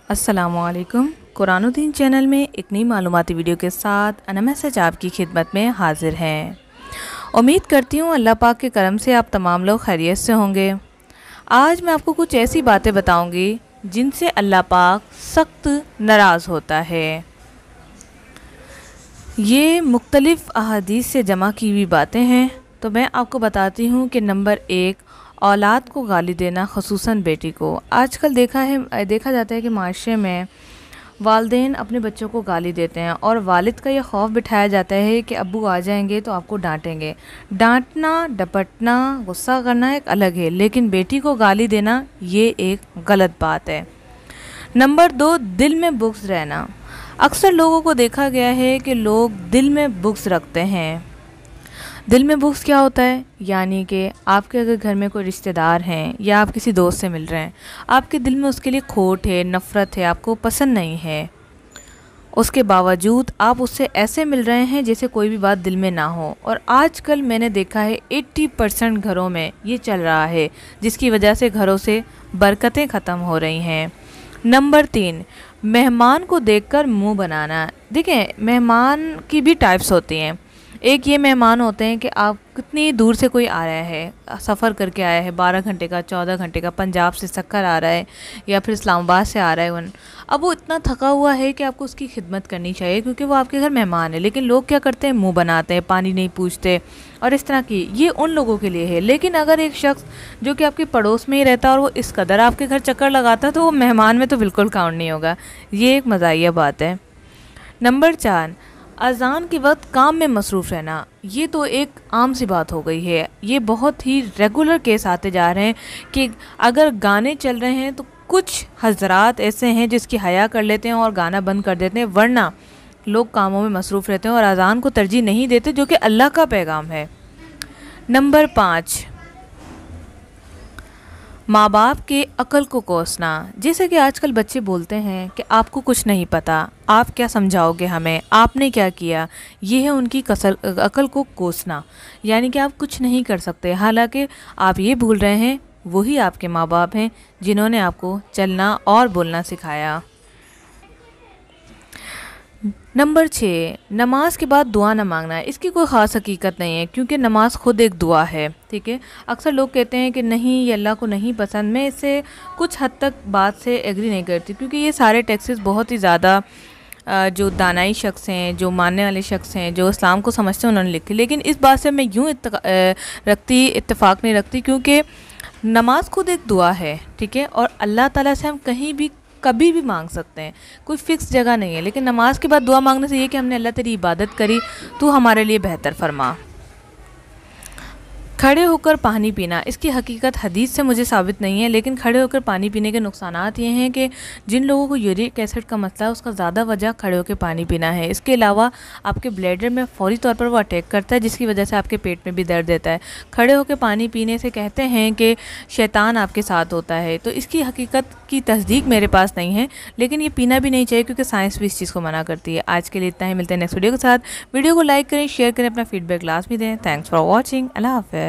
अस्सलामुअलैकुम। कुरानुद्दीन चैनल में एक नई मालूमाती वीडियो के साथ अना मैसेज आपकी खिदमत में हाजिर हैं। उम्मीद करती हूँ अल्लाह पाक के करम से आप तमाम लोग खैरियत से होंगे। आज मैं आपको कुछ ऐसी बातें बताऊंगी जिनसे अल्लाह पाक सख्त नाराज़ होता है। ये मुख्तलिफ़ अहादीस से जमा की हुई बातें हैं, तो मैं आपको बताती हूँ कि नंबर 1, औलाद को गाली देना, ख़ुसूसन बेटी को। आजकल देखा जाता है कि माशरे में वालिदैन अपने बच्चों को गाली देते हैं और वालिद का यह खौफ बिठाया जाता है कि अब्बू आ जाएंगे तो आपको डांटेंगे। डांटना, डपटना, गुस्सा करना एक अलग है, लेकिन बेटी को गाली देना ये एक गलत बात है। नंबर 2, दिल में बुग़्ज़ रहना। अक्सर लोगों को देखा गया है कि लोग दिल में बुग़्ज़ रखते हैं। दिल में बुग़्ज़ क्या होता है? यानी कि आपके अगर घर में कोई रिश्तेदार हैं या आप किसी दोस्त से मिल रहे हैं, आपके दिल में उसके लिए खोट है, नफ़रत है, आपको पसंद नहीं है, उसके बावजूद आप उससे ऐसे मिल रहे हैं जैसे कोई भी बात दिल में ना हो। और आजकल मैंने देखा है 80% घरों में ये चल रहा है, जिसकी वजह से घरों से बरकतें ख़त्म हो रही हैं। नंबर 3, मेहमान को देखकर मुंह बनाना। देखें, मेहमान की भी टाइप्स होती हैं। एक ये मेहमान होते हैं कि आप कितनी दूर से कोई आ रहा है, सफ़र करके आया है, 12 घंटे का, 14 घंटे का, पंजाब से सक्कर आ रहा है या फिर इस्लामाबाद से आ रहा है। अब वो इतना थका हुआ है कि आपको उसकी खिदमत करनी चाहिए क्योंकि वो आपके घर मेहमान है, लेकिन लोग क्या करते हैं, मुंह बनाते हैं, पानी नहीं पूछते और इस तरह की। ये उन लोगों के लिए है। लेकिन अगर एक शख्स जो कि आपके पड़ोस में ही रहता है और वो इस कदर आपके घर चक्कर लगाता है, तो वो मेहमान में तो बिल्कुल काउंट नहीं होगा। ये एक मज़ाहिया बात है। नंबर 4, अज़ान के वक्त काम में मसरूफ़ रहना। ये तो एक आम सी बात हो गई है। ये बहुत ही रेगुलर केस आते जा रहे हैं कि अगर गाने चल रहे हैं तो कुछ हज़रात ऐसे हैं जिसकी हया कर लेते हैं और गाना बंद कर देते हैं, वरना लोग कामों में मसरूफ़ रहते हैं और अज़ान को तरजीह नहीं देते, जो कि अल्लाह का पैगाम है। नंबर 5, माँ बाप के अक्ल को कोसना। जैसे कि आजकल बच्चे बोलते हैं कि आपको कुछ नहीं पता, आप क्या समझाओगे हमें, आपने क्या किया। ये है उनकी अक्ल को कोसना, यानी कि आप कुछ नहीं कर सकते। हालांकि आप ये भूल रहे हैं वही आपके माँ बाप हैं जिन्होंने आपको चलना और बोलना सिखाया। नंबर 6, नमाज के बाद दुआ न मांगना। इसकी कोई ख़ास हकीकत नहीं है क्योंकि नमाज खुद एक दुआ है। ठीक है, अक्सर लोग कहते हैं कि नहीं, ये अल्लाह को नहीं पसंद। मैं इससे कुछ हद तक बात से एग्री नहीं करती क्योंकि ये सारे टेक्सेस बहुत ही ज़्यादा जो दानाई शख्स हैं, जो मानने वाले शख्स हैं, जो इस्लाम को समझते हैं, उन्होंने लिखे। लेकिन इस बात से मैं यूँ इत्तेफाक नहीं रखती क्योंकि नमाज खुद एक दुआ है। ठीक है, और अल्लाह ताला से हम कहीं भी कभी भी मांग सकते हैं, कोई फ़िक्स जगह नहीं है। लेकिन नमाज के बाद दुआ मांगने से ये कि हमने अल्लाह तेरी इबादत करी, तू हमारे लिए बेहतर फरमा। खड़े होकर पानी पीना। इसकी हकीकत हदीस से मुझे साबित नहीं है, लेकिन खड़े होकर पानी पीने के नुकसानात ये हैं कि जिन लोगों को यूरिक एसिड का मसला है, उसका ज़्यादा वजह खड़े होकर पानी पीना है। इसके अलावा आपके ब्लैडर में फ़ौरी तौर पर वो अटैक करता है, जिसकी वजह से आपके पेट में भी दर्द देता है। खड़े होकर पानी पीने से कहते हैं कि शैतान आपके साथ होता है, तो इसकी हकीकत की तस्दीक मेरे पास नहीं है, लेकिन ये पीना भी नहीं चाहिए क्योंकि साइंस भी इस चीज़ को मना करती है। आज के लिए इतना ही, मिलते हैं नेक्स्ट वीडियो के साथ। वीडियो को लाइक करें, शेयर करें, अपना फीडबैक लास्ट भी दें। Thanks for watching. अल्लाह हाफ़िज़।